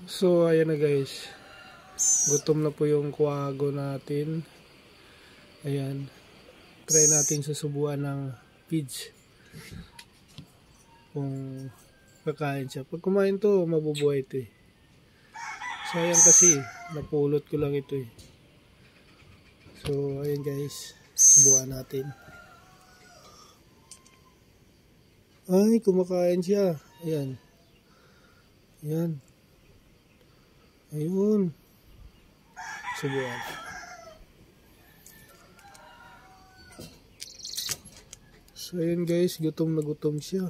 So ayan na guys, gutom na po yung kuwago natin. Ayan, try natin susubuan ng feeds kung kakain siya. Pag kumain to, mabubuhay ito eh. Sayang kasi, napulot ko lang ito eh. So ayan guys, subukan natin. Ay, kumakain siya. Ayan. Ayan. Ayun. Subukan. So ayun guys, gutom na gutom siya.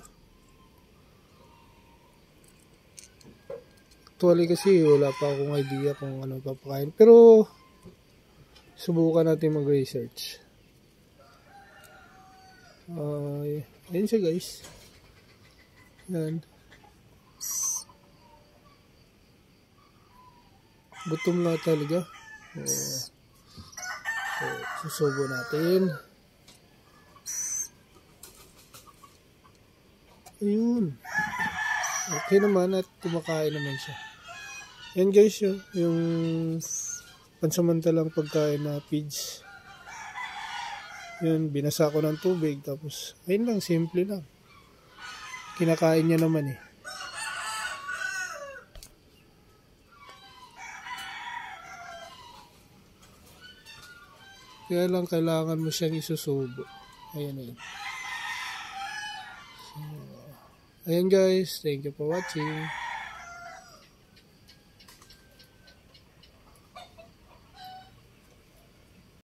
Actually kasi wala pa akong idea kung ano papakain. Pero subukan natin mag-research. Ayun siya guys. Ayan. Gutom na talaga. So, susubo natin. Ayun. Okay naman at kumakain naman siya. Yan guys, yung pansamantalang pagkain na feeds. Yun, binasa ko ng tubig. Tapos, ayun lang, simple lang. Kinakain niya naman eh. Kaya lang kailangan mo siyang isusubo. Ayan eh. So, ayan guys, thank you for watching.